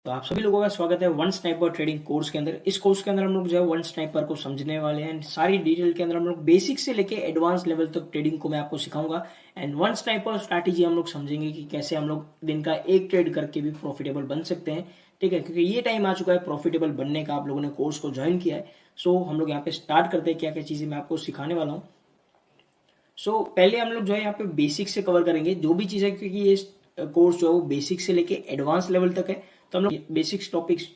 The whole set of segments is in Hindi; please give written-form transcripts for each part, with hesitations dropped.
तो आप सभी लोगों का स्वागत है वन स्नाइपर ट्रेडिंग कोर्स के अंदर। इस कोर्स के अंदर हम लोग जो है वन स्नाइपर को समझने वाले हैं एंड सारी डिटेल के अंदर हम लोग बेसिक से लेके एडवांस लेवल तक ट्रेडिंग को मैं आपको सिखाऊंगा। एंड वन स्नाइपर स्ट्रैटेजी हम लोग समझेंगे कि कैसे हम लोग दिन का एक ट्रेड करके भी प्रॉफिटेबल बन सकते हैं। ठीक है, क्योंकि ये टाइम आ चुका है प्रॉफिटेबल बनने का। आप लोगों ने कोर्स को ज्वाइन किया है, सो हम लोग यहाँ पे स्टार्ट करते हैं क्या क्या चीजें मैं आपको सिखाने वाला हूँ। पहले हम लोग जो है यहाँ पे बेसिक से कवर करेंगे जो भी चीज़ है, क्योंकि ये कोर्स जो है वो बेसिक से लेके एडवांस लेवल तक है। तो हम लोग बेसिक्स टॉपिक्स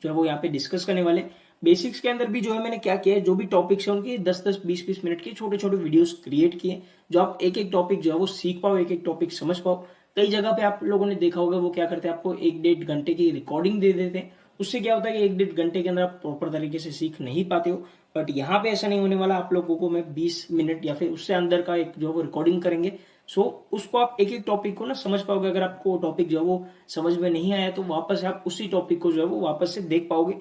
जो है वो यहाँ पे डिस्कस करने वाले। बेसिक्स के अंदर भी जो है मैंने क्या किया है, जो भी टॉपिक्स है उनकी 10-10 20-20 मिनट के छोटे छोटे वीडियोस क्रिएट किए, जो आप एक एक टॉपिक जो है वो सीख पाओ, एक एक टॉपिक समझ पाओ। कई जगह पे आप लोगों ने देखा होगा वो क्या करते हैं, आपको 1-1.5 घंटे की रिकॉर्डिंग दे देते हैं। उससे क्या होता है कि 1-1.5 घंटे के अंदर आप प्रॉपर तरीके से सीख नहीं पाते हो। बट यहाँ पे ऐसा नहीं होने वाला। आप लोगों को मैं 20 मिनट या फिर उससे अंदर का एक जो है वो रिकॉर्डिंग करेंगे। उसको आप एक एक टॉपिक को ना समझ पाओगे। अगर आपको टॉपिक जो है वो समझ में नहीं आया तो वापस आप उसी टॉपिक को जो है वो वापस से देख पाओगे।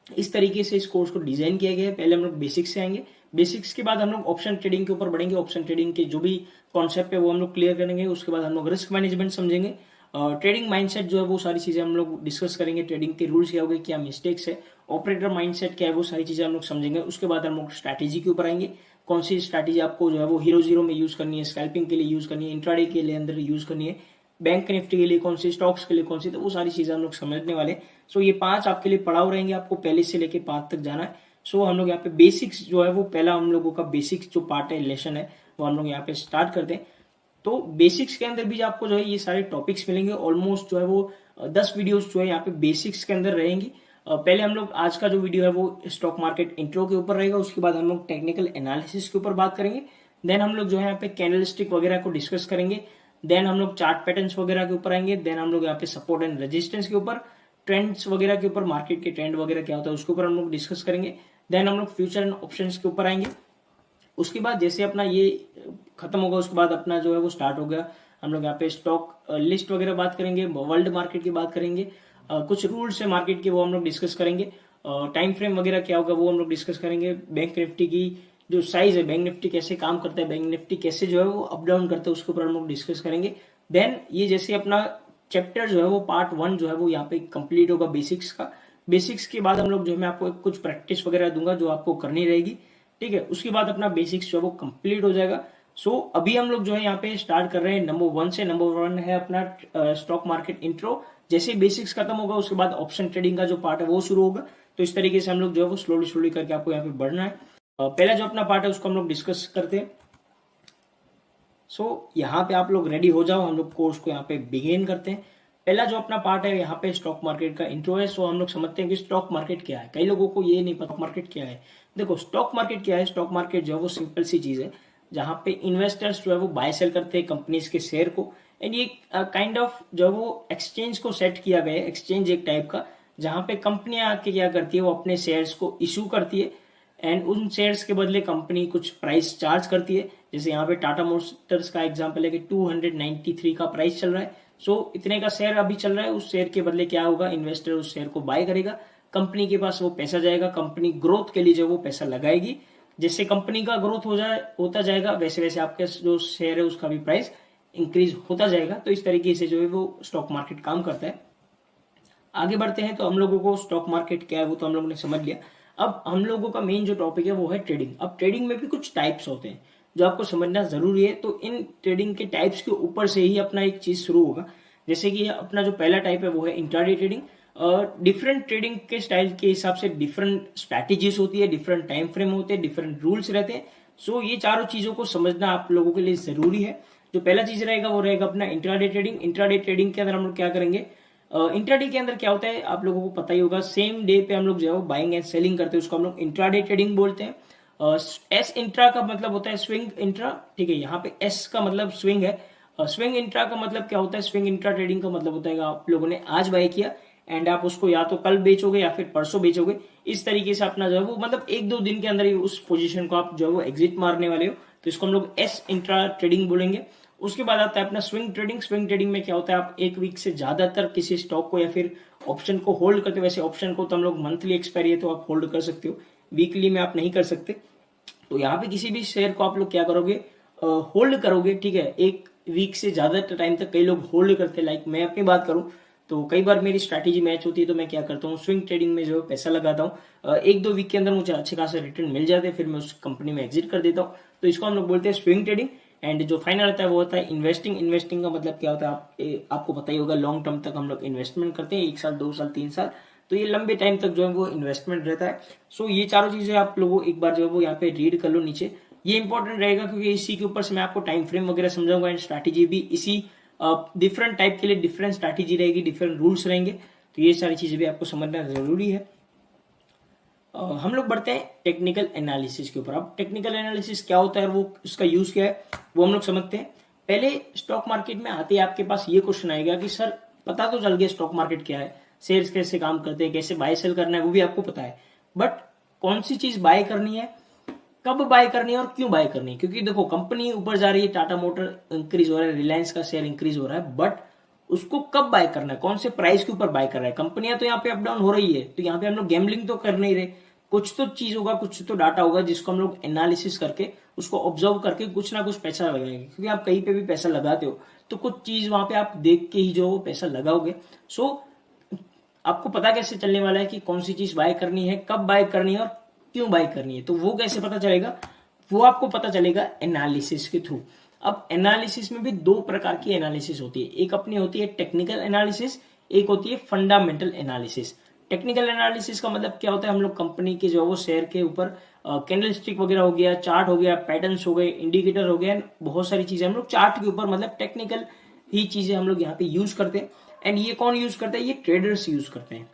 इस तरीके से इस कोर्स को डिजाइन किया गया है। पहले हम लोग बेसिक्स से आएंगे, बेसिक्स के बाद हम लोग ऑप्शन ट्रेडिंग के ऊपर बढ़ेंगे। ऑप्शन ट्रेडिंग के जो भी कॉन्सेप्ट है वो हम लोग क्लियर करेंगे। उसके बाद हम लोग रिस्क मैनेजमेंट समझेंगे, ट्रेडिंग माइंडसेट जो है वो सारी चीजें हम लोग डिस्कस करेंगे। ट्रेडिंग के रूल्स क्या हो गए, क्या मिस्टेक्स है, ऑपरेटर माइंडसेट क्या है, वो सारी चीजें हम लोग समझेंगे। उसके बाद हम लोग स्ट्रैटेजी के ऊपर आएंगे, कौन सी स्ट्रैटेजी आपको जो है वो हीरो जीरो में यूज करनी है, स्कैल्पिंग के लिए यूज करनी है, इंट्राडे के लिए अंदर यूज करनी है, बैंक निफ्टी के लिए कौन सी, स्टॉक्स के लिए कौन सी, तो वो सारी चीजें हम लोग समझने वाले। ये 5 आपके लिए पड़ाव रहेंगे, आपको पहले से लेके 5 तक जाना है। हम लोग यहाँ पे बेसिक्स जो है वो पहला हम लोगों का बेसिक्स जो पार्ट है, लेसन है, वो हम लोग यहाँ पे स्टार्ट करते हैं। तो बेसिक्स के अंदर भी आपको जो है ये सारे टॉपिक्स मिलेंगे। ऑलमोस्ट जो है वो 10 वीडियोस जो है यहाँ पे बेसिक्स के अंदर रहेंगी। पहले हम लोग आज का जो वीडियो है वो स्टॉक मार्केट इंट्रो के ऊपर रहेगा। उसके बाद हम लोग टेक्निकल एनालिसिस के ऊपर बात करेंगे। देन हम लोग जो है यहाँ पे कैंडलस्टिक वगैरह को डिस्कस करेंगे। देन हम लोग चार्ट पैटर्न्स वगैरह के ऊपर आएंगे। देन हम लोग यहाँ पे सपोर्ट एंड रेजिस्टेंस के ऊपर, ट्रेंड्स वगैरह के ऊपर, मार्केट के ट्रेंड वगैरह क्या होता है उसके ऊपर हम लोग डिस्कस करेंगे। देन हम लोग फ्यूचर एंड ऑप्शंस के ऊपर आएंगे। उसके बाद जैसे अपना ये खत्म होगा उसके बाद अपना जो है वो स्टार्ट हो गया। हम लोग यहाँ पे स्टॉक लिस्ट वगैरह बात करेंगे, वर्ल्ड मार्केट की बात करेंगे, कुछ रूल्स है मार्केट के वो हम लोग डिस्कस करेंगे, टाइम फ्रेम वगैरह क्या होगा वो हम लोग डिस्कस करेंगे। बैंक निफ्टी की जो साइज है, बैंक निफ्टी कैसे काम करता है, बैंक निफ्टी कैसे जो है वो अप डाउन करता है, उसके ऊपर हम लोग डिस्कस करेंगे। देन ये जैसे अपना चैप्टर जो है वो पार्ट 1 जो है वो यहाँ पे कंप्लीट होगा बेसिक्स का। बेसिक्स के बाद हम लोग जो है मैं आपको कुछ प्रैक्टिस वगैरह दूंगा जो आपको करनी रहेगी। ठीक है, उसके बाद अपना बेसिक्स जो है वो कंप्लीट हो जाएगा। अभी हम लोग जो है यहाँ पे स्टार्ट कर रहे हैं नंबर 1 से। नंबर 1 है अपना स्टॉक मार्केट इंट्रो। जैसे बेसिक्स खत्म होगा उसके बाद ऑप्शन ट्रेडिंग का जो पार्ट है वो शुरू होगा। तो इस तरीके से हम लोग जो है वो स्लोली स्लोली करके आपको यहाँ पे बढ़ना है। पहला जो अपना पार्ट है उसको हम लोग डिस्कस करते हैं। यहाँ पे आप लोग रेडी हो जाओ, हम लोग कोर्स को यहाँ पे बिगिन करते हैं। पहला जो अपना पार्ट है यहाँ पे स्टॉक मार्केट का इंट्रो है। हम लोग समझते हैं कि स्टॉक मार्केट क्या है। कई लोगों को ये नहीं पता मार्केट क्या है। देखो स्टॉक मार्केट क्या है, स्टॉक मार्केट जो है वो सिंपल सी चीज है जहां पे इन्वेस्टर्स जो है वो बाय सेल करते हैं कंपनीज के शेयर को। एंड ये काइंड ऑफ जो है वो एक्सचेंज को सेट किया गया है। एक्सचेंज एक टाइप का जहां पे कंपनियां आके क्या करती है, वो अपने शेयर्स को इशू करती है एंड उन शेयर्स के बदले कंपनी कुछ प्राइस चार्ज करती है। जैसे यहाँ पे टाटा मोटर्स का एग्जांपल है कि 293 का प्राइस चल रहा है। इतने का शेयर अभी चल रहा है। उस शेयर के बदले क्या होगा, इन्वेस्टर उस शेयर को बाय करेगा, कंपनी के पास वो पैसा जाएगा, कंपनी ग्रोथ के लिए जो वो पैसा लगाएगी। जैसे कंपनी का ग्रोथ होता जाएगा वैसे वैसे आपके जो शेयर है उसका भी प्राइस इंक्रीज होता जाएगा। तो इस तरीके से जो है वो स्टॉक मार्केट काम करता है। आगे बढ़ते हैं। तो हम लोगों को स्टॉक मार्केट क्या है वो तो हम लोगों ने समझ लिया। अब हम लोगों का मेन जो टॉपिक है वो है ट्रेडिंग। अब ट्रेडिंग में भी कुछ टाइप्स होते हैं जो आपको समझना जरूरी है। तो इन ट्रेडिंग के टाइप्स के ऊपर से ही अपना एक चीज शुरू होगा। जैसे कि अपना जो पहला टाइप है वो है इंट्राडे ट्रेडिंग। डिफरेंट ट्रेडिंग के स्टाइल के हिसाब से डिफरेंट स्ट्रैटेजीज होती है, डिफरेंट टाइम फ्रेम होते हैं, डिफरेंट रूल्स रहते हैं। ये चारों चीजों को समझना आप लोगों के लिए जरूरी है। जो पहला चीज रहेगा वो रहेगा अपना इंट्राडे ट्रेडिंग। इंट्राडे ट्रेडिंग के अंदर हम लोग क्या करेंगे, इंट्राडे के अंदर क्या होता है आप लोगों को पता ही होगा, सेम डे पे हम लोग जो है बाइंग एंड सेलिंग करते हैं, उसको हम लोग इंट्राडे ट्रेडिंग बोलते हैं। एस इंट्रा का मतलब होता है स्विंग इंट्रा। ठीक है, यहाँ पे एस का मतलब स्विंग है। स्विंग इंट्रा का मतलब क्या होता है, स्विंग इंट्रा ट्रेडिंग का मतलब होता है कि आप लोगों ने आज बाय किया एंड आप उसको या तो कल बेचोगे या फिर परसों बेचोगे। इस तरीके से अपना जो है वो मतलब 1-2 दिन के अंदर ही उस पोजीशन को आप जो है वो एग्जिट मारने वाले हो। तो इसको हम लोग एस इंट्रा ट्रेडिंग बोलेंगे। उसके बाद आता है अपना स्विंग ट्रेडिंग। स्विंग ट्रेडिंग में क्या होता है, आप एक वीक से ज्यादातर किसी स्टॉक को या फिर ऑप्शन को होल्ड करते हो। वैसे ऑप्शन को तो हम लोग मंथली एक्सपायरी है तो आप होल्ड कर सकते हो, वीकली में आप नहीं कर सकते। तो यहाँ पे किसी भी शेयर को आप लोग क्या करोगे, होल्ड करोगे। ठीक है, एक वीक से ज्यादा टाइम तक कई लोग होल्ड करते हैं। लाइक मैं अपनी बात करूं तो कई बार मेरी स्ट्रैटेजी मैच होती है तो मैं क्या करता हूँ, स्विंग ट्रेडिंग में जो है पैसा लगाता हूँ। 1-2 वीक के अंदर मुझे अच्छे खासे रिटर्न मिल जाते हैं, फिर मैं उस कंपनी में एग्जिट कर देता हूँ। तो इसको हम लोग बोलते हैं स्विंग ट्रेडिंग। एंड जो फाइनल आता है वो होता है इन्वेस्टिंग। इन्वेस्टिंग का मतलब क्या होता है, आपको पता ही होगा, लॉन्ग टर्म तक हम लोग इन्वेस्टमेंट करते हैं, 1 साल 2 साल 3 साल, तो ये लंबे टाइम तक जो है वो इन्वेस्टमेंट रहता है। सो ये चारों चीजें आप लोगों एक बार जो है वो यहाँ पे रीड कर लो नीचे, ये इंपॉर्टेंट रहेगा क्योंकि इसी के ऊपर से मैं आपको टाइम फ्रेम वगैरह समझाऊंगा एंड स्ट्रैटेजी भी इसी डिफरेंट टाइप के लिए डिफरेंट स्ट्रैटेजी रहेगी, डिफरेंट रूल्स रहेंगे, तो ये सारी चीजें भी आपको समझना जरूरी है। हम लोग बढ़ते हैं टेक्निकल एनालिसिस के ऊपर। अब टेक्निकल एनालिसिस क्या होता है और वो उसका यूज क्या है वो हम लोग समझते हैं। पहले स्टॉक मार्केट में आते ही आपके पास ये क्वेश्चन आएगा कि सर पता तो चल गया स्टॉक मार्केट क्या है, शेयर्स कैसे काम करते हैं, कैसे बाय सेल करना है वो भी आपको पता है, बट कौन सी चीज बाय करनी है, कब बाय करनी है और क्यों बाय करनी है। क्योंकि देखो कंपनी ऊपर जा रही है, टाटा मोटर इंक्रीज हो रहा है, रिलायंस का शेयर इंक्रीज हो रहा है, बट उसको कब बाय करना है, कौन से प्राइस के ऊपर बाय कर रहा है। कंपनियां तो यहाँ पे अप डाउन हो रही है, तो यहाँ पे हम लोग गैम्बलिंग तो कर नहीं रहे, कुछ तो चीज होगा, कुछ तो डाटा होगा जिसको हम लोग एनालिसिस करके उसको ऑब्जर्व करके कुछ ना कुछ पैसा लगाएंगे। क्योंकि आप कहीं पे भी पैसा लगाते हो तो कुछ चीज वहां पे आप देख के ही जो वो पैसा लगाओगे। सो आपको पता कैसे चलने वाला है कि कौन सी चीज बाय करनी है, कब बाय करनी है और क्यों बाय करनी है, तो वो कैसे पता चलेगा, वो आपको पता चलेगा एनालिसिस के थ्रू। अब एनालिसिस में भी 2 प्रकार की एनालिसिस होती है, एक अपनी होती है टेक्निकल एनालिसिस, एक होती है फंडामेंटल एनालिसिस। टेक्निकल एनालिसिस का मतलब क्या होता है, हम लोग कंपनी के जो वो शेयर के ऊपर कैंडल स्टिक वगैरह हो गया, चार्ट हो गया, पैटर्न्स हो गए, इंडिकेटर हो गया, बहुत सारी चीजें हम लोग चार्ट के ऊपर, मतलब टेक्निकल ही चीजें हम लोग यहाँ पे यूज करते हैं। एंड ये कौन यूज करता है, ये ट्रेडर्स यूज करते हैं,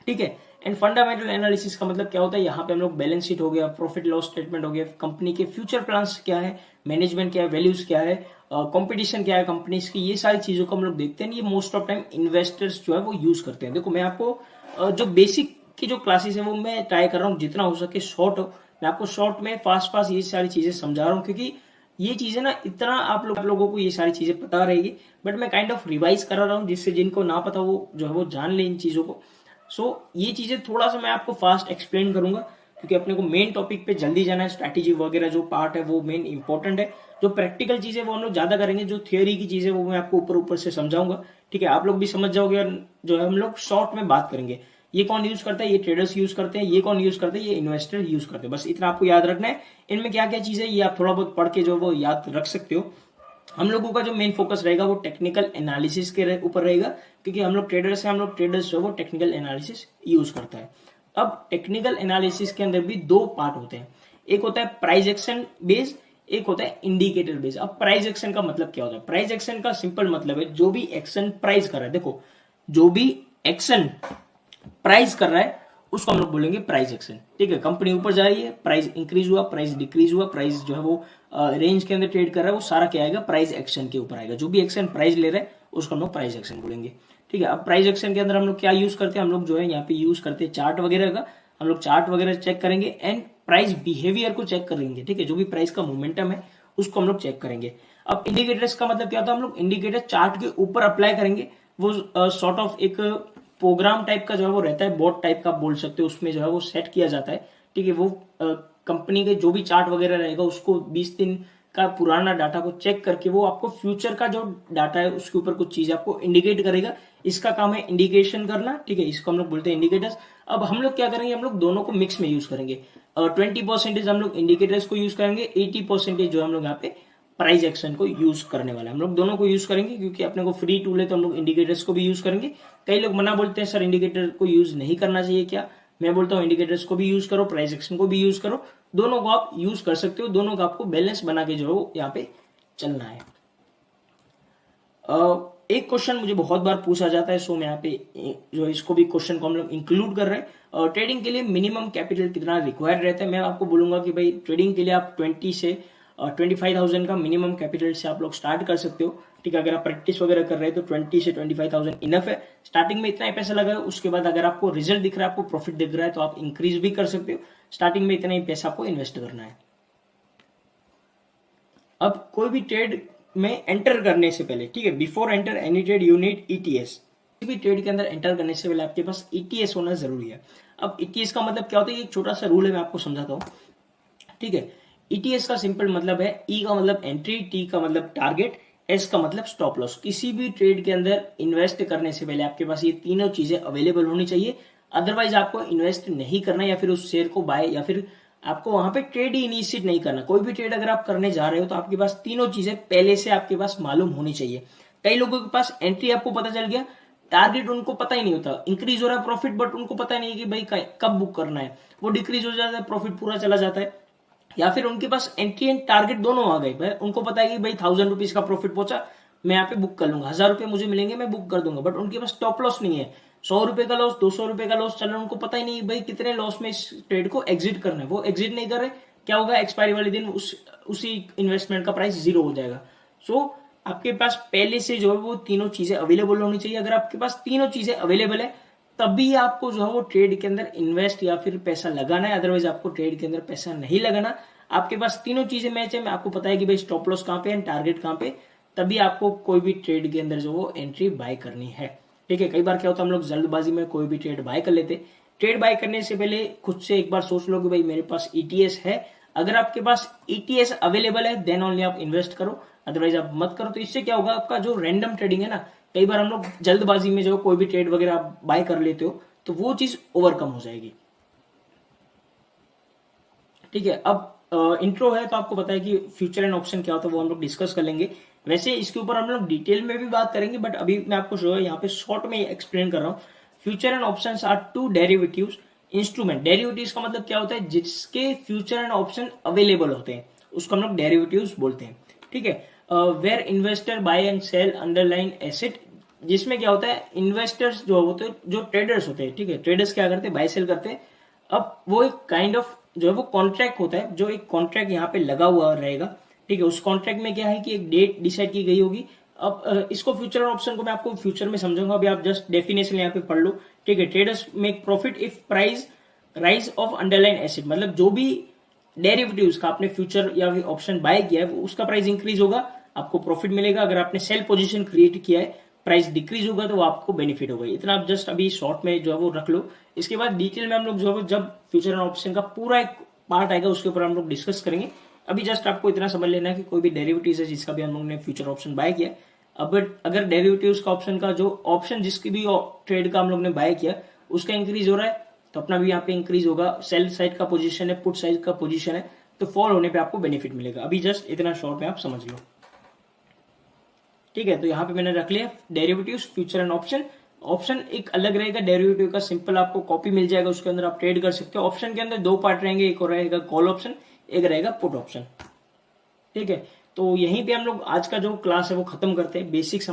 ठीक है। एंड फंडामेंटल एनालिसिस का मतलब क्या होता है, यहाँ पे हम लोग बैलेंस शीट हो गया, प्रॉफिट लॉस स्टेटमेंट हो गया, कंपनी के फ्यूचर प्लान्स क्या है, मैनेजमेंट क्या है, वैल्यूज क्या है, कंपटीशन क्या है कंपनीज की, ये सारी चीजों को हम लोग देखते हैं। ये मोस्ट ऑफ टाइम इन्वेस्टर्स जो है वो यूज करते हैं। देखो मैं आपको जो बेसिक की जो क्लासेस है वो मैं ट्राई कर रहा हूँ जितना हो सके शॉर्ट हो, मैं आपको शॉर्ट में फास्ट फास्ट ये सारी चीजें समझा रहा हूँ, क्योंकि ये चीजें ना इतना आप लोगों को ये सारी चीजें पता रहेगी, बट मैं काइंड ऑफ रिवाइज करा रहा हूँ जिससे जिनको ना पता वो जो है वो जान ले इन चीजों को। सो ये चीजें थोड़ा सा मैं आपको फास्ट एक्सप्लेन करूंगा क्योंकि अपने को मेन टॉपिक पे जल्दी जाना है। स्ट्रैटेजी वगैरह जो पार्ट है वो मेन इंपॉर्टेंट है, जो प्रैक्टिकल चीजें वो हम लोग ज्यादा करेंगे, जो थियोरी की चीजें वो मैं आपको ऊपर ऊपर से समझाऊंगा, ठीक है, आप लोग भी समझ जाओगे। और जो है हम लोग शॉर्ट में बात करेंगे, ये कौन यूज करता है, ये ट्रेडर्स यूज करते हैं, ये कौन यूज करते हैं, ये इन्वेस्टर यूज करते हैं, बस इतना आपको याद रखना है। इनमें क्या क्या चीजें ये आप थोड़ा बहुत पढ़ के जो वो याद रख सकते हो। हम लोगों का जो मेन फोकस रहेगा वो टेक्निकल एनालिसिस के ऊपर रहेगा, क्योंकि हम लोग ट्रेडर्स हैं, हम लोग ट्रेडर्स जो वो टेक्निकल एनालिसिस यूज करता है। अब टेक्निकल एनालिसिस के अंदर भी 2 पार्ट होते हैं, एक होता है प्राइस एक्शन बेस्ड, एक होता है इंडिकेटर बेस्ड। अब प्राइस एक्शन का मतलब क्या होता है, प्राइस एक्शन का सिंपल मतलब है जो भी एक्शन प्राइस कर रहा है, देखो जो भी एक्शन प्राइस कर रहा है उसको हम लोग बोलेंगे प्राइस एक्शन, ठीक है। कंपनी ऊपर जा रही है, प्राइस इंक्रीज हुआ, प्राइस डिक्रीज हुआ, प्राइस जो है वो रेंज के अंदर ट्रेड कर रहा है, वो सारा क्या आएगा, प्राइस एक्शन के ऊपर आएगा। जो भी एक्शन प्राइस ले रहा है उसको हम लोग प्राइस एक्शन बोलेंगे, ठीक है। अब प्राइस एक्शन के अंदर हम लोग क्या यूज करते हैं, हम लोग जो है यहाँ पे यूज करते हैं चार्ट वगैरह का, हम लोग चार्ट वगैरह चेक करेंगे एंड प्राइस बिहेवियर को चेक करेंगे, ठीक है। जो भी प्राइस का मोमेंटम है उसको हम लोग चेक करेंगे। अब इंडिकेटर्स का मतलब क्या होता है, हम लोग इंडिकेटर चार्ट के ऊपर अप्लाई करेंगे, वो सॉर्ट ऑफ एक प्रोग्राम टाइप का जो है वो रहता है, बोर्ड टाइप का आप बोल सकते हो, उसमें जो है वो सेट किया जाता है, ठीक है। वो कंपनी के जो भी चार्ट वगैरह रहेगा उसको 20 दिन का पुराना डाटा को चेक करके वो आपको फ्यूचर का जो डाटा है उसके ऊपर कुछ चीज आपको इंडिकेट करेगा। इसका काम है इंडिकेशन करना, ठीक है, इसको हम लोग बोलते हैं इंडिकेटर्स। अब हम लोग क्या करेंगे, हम लोग दोनों को मिक्स में यूज करेंगे। 20% हम लोग इंडिकेटर्स को यूज करेंगे, 80% जो हम लोग यहाँ पे प्राइस एक्शन को यूज करने वाला है। हम लोग दोनों को यूज करेंगे क्योंकि अपने को फ्री टूल है, तो हम लोग इंडिकेटर्स को भी यूज करेंगे। कई लोग मना बोलते हैं सर इंडिकेटर को यूज नहीं करना चाहिए क्या, मैं बोलता हूँ इंडिकेटर्स को भी यूज करो, प्राइस एक्शन को भी यूज करो, दोनों को आप यूज कर सकते हो, दोनों का आपको बैलेंस बना के जो है यहाँ पे चलना है। एक क्वेश्चन मुझे बहुत बार पूछा जाता है, सो मैं यहाँ पे जो इसको भी क्वेश्चन को हम लोग इंक्लूड कर रहे हैं। ट्रेडिंग के लिए मिनिमम कैपिटल कितना रिक्वायर्ड रहता है, मैं आपको बोलूंगा कि भाई ट्रेडिंग के लिए आप 20 से 25,000 का मिनिमम कैपिटल से आप लोग स्टार्ट कर सकते हो, ठीक है। अगर आप प्रैक्टिस वगैरह कर रहे हैं तो 20 से 25,000 इनफ है। स्टार्टिंग में इतना ही पैसा लगा है, उसके बाद अगर आपको रिजल्ट दिख रहा है, आपको प्रॉफिट दिख रहा है, तो आप इंक्रीज भी कर सकते हो। स्टार्टिंग में इतना ही पैसा आपको इन्वेस्ट करना है। अब कोई भी ट्रेड में एंटर करने से पहले, ठीक है, before enter any trade you need ETS. किसी भी ट्रेड के अंदर एंटर करने से पहले आपके पास ईटीएस होना जरूरी है। अब ईटीएस का मतलब क्या होता है, एक छोटा सा रूल है, मैं आपको समझाता हूँ, ठीक है। ईटीएस का सिंपल मतलब है, ई का मतलब एंट्री, टी का मतलब टारगेट, एस का मतलब स्टॉप लॉस। किसी भी ट्रेड के अंदर इन्वेस्ट करने से पहले आपके पास ये तीनों चीजें अवेलेबल होनी चाहिए, अदरवाइज आपको इन्वेस्ट नहीं करना या फिर उस शेयर को बाय या फिर आपको वहां पे ट्रेड ही इनिशिएट नहीं करना। कोई भी ट्रेड अगर आप करने जा रहे हो तो आपके पास तीनों चीजें पहले से आपके पास मालूम होनी चाहिए। कई लोगों के पास एंट्री आपको पता चल गया, टारगेट उनको पता ही नहीं होता, इंक्रीज हो रहा है प्रॉफिट बट उनको पता नहीं है कि भाई कब बुक करना है, वो डिक्रीज हो जाता है, प्रॉफिट पूरा चला जाता है। या फिर उनके पास एंट्री एंड टारगेट दोनों आ गए, उनको पता है कि भाई 1000 रुपीज का प्रॉफिट पहुंचा, मैं यहाँ पे बुक कर लूंगा, 1000 रुपए मुझे मिलेंगे, मैं बुक कर दूंगा, बट उनके पास स्टॉप लॉस नहीं है। 100 रुपए का लॉस, 200 रुपए का लॉस चल रहा है, उनको पता ही नहीं भाई कितने लॉस में इस ट्रेड को एग्जिट करना है, वो एग्जिट नहीं कर रहे, क्या होगा एक्सपायरी वाले दिन उसी इन्वेस्टमेंट का प्राइस जीरो हो जाएगा। सो आपके पास पहले से जो है वो तीनों चीजें अवेलेबल होनी चाहिए। अगर आपके पास तीनों चीजें अवेलेबल है तभी आपको जो है वो ट्रेड के अंदर इन्वेस्ट या फिर पैसा लगाना है, अदरवाइज आपको ट्रेड के अंदर पैसा नहीं लगाना। आपके पास तीनों चीजें मैच है, आपको पता है कि भाई स्टॉप लॉस कहां पे है, टारगेट कहां पे, तभी आपको कोई भी ट्रेड के अंदर जो वो एंट्री बाय करनी है। ठीक है, कई बार क्या होता है हम लोग जल्दबाजी में कोई भी ट्रेड बाय कर लेते। ट्रेड बाय करने से पहले खुद से एक बार सोच लो कि भाई मेरे पास ईटीएस है, अगर आपके पास ईटीएस अवेलेबल है देन ओनली आप इन्वेस्ट करो, अदरवाइज आप मत करो। तो इससे क्या होगा, आपका जो रैंडम ट्रेडिंग है ना, कई बार हम लोग जल्दबाजी में जो कोई भी ट्रेड वगैरह आप बाय कर लेते हो तो वो चीज ओवरकम हो जाएगी। ठीक है, अब इंट्रो है तो आपको पता है कि फ्यूचर एंड ऑप्शन क्या होता है, वो हम लोग डिस्कस कर लेंगे। वैसे इसके ऊपर हम लोग डिटेल में भी बात करेंगे, बट अभी मैं आपको जो है यहाँ पे शॉर्ट में एक्सप्लेन कर रहा हूँ। Future and option are two derivatives instrument. Derivatives का मतलब क्या होता है, जिसके फ्यूचर एंड ऑप्शन अवेलेबल होते हैं उसको हम लोग डेरिवेटिव्स बोलते हैं। ठीक है, where investor buy and sell underline asset, जिसमें क्या होता है इन्वेस्टर्स जो होते हैं, जो ट्रेडर्स होते हैं, ठीक है, ट्रेडर्स क्या करते हैं, बाय सेल करते हैं। अब वो एक काइंड ऑफ जो है वो कॉन्ट्रैक्ट होता है, जो एक कॉन्ट्रैक्ट यहाँ पे लगा हुआ रहेगा। ठीक है, उस कॉन्ट्रैक्ट में क्या है कि एक डेट डिसाइड की गई होगी। अब इसको फ्यूचर ऑप्शन को मैं आपको फ्यूचर में समझाऊंगा, अभी आप जस्ट डेफिनेशन यहाँ पे पढ़ लो। ठीक है, traders make profit if price rise of underline asset, मतलब जो भी डेरिवेटिव्स का आपने फ्यूचर या फिर ऑप्शन बाय किया है उसका प्राइस इंक्रीज होगा, आपको प्रॉफिट मिलेगा। अगर आपने सेल पोजीशन क्रिएट किया है, प्राइस डिक्रीज होगा तो वो आपको बेनिफिट होगा। इतना आप जस्ट अभी शॉर्ट में जो है वो रख लो। इसके बाद डिटेल में हम लोग जो है जब फ्यूचर एंड ऑप्शन का पूरा एक पार्ट आएगा उसके ऊपर हम लोग डिस्कस करेंगे। अभी जस्ट आपको इतना समझ लेना है कि कोई भी डेरिवेटिव्स है जिसका भी हम लोग ने फ्यूचर ऑप्शन बाय किया, अब अगर डेरिवेटिव्स का ऑप्शन का जो ऑप्शन जिसकी भी ट्रेड का हम लोग ने बाय किया उसका इंक्रीज हो रहा है तो अपना भी यहाँ पे इंक्रीज होगा। सेल साइड का पोजीशन है, पुट साइड का पोजीशन है, तो फॉल होने पे आपको बेनिफिट मिलेगा। अभी जस्ट इतना शॉर्ट में आप समझ लो। ठीक है, तो यहाँ पे मैंने रख लिया derivatives, future and option. Option एक अलग रहेगा, डेरिवेटिव का सिंपल आपको कॉपी मिल जाएगा, उसके अंदर आप ट्रेड कर सकते हो। ऑप्शन के अंदर दो पार्ट रहेंगे, एक और रहेगा कॉल ऑप्शन, एक रहेगा पुट ऑप्शन। ठीक है, तो यहीं पे हम लोग आज का जो क्लास है वो खत्म करते हैं। बेसिक्स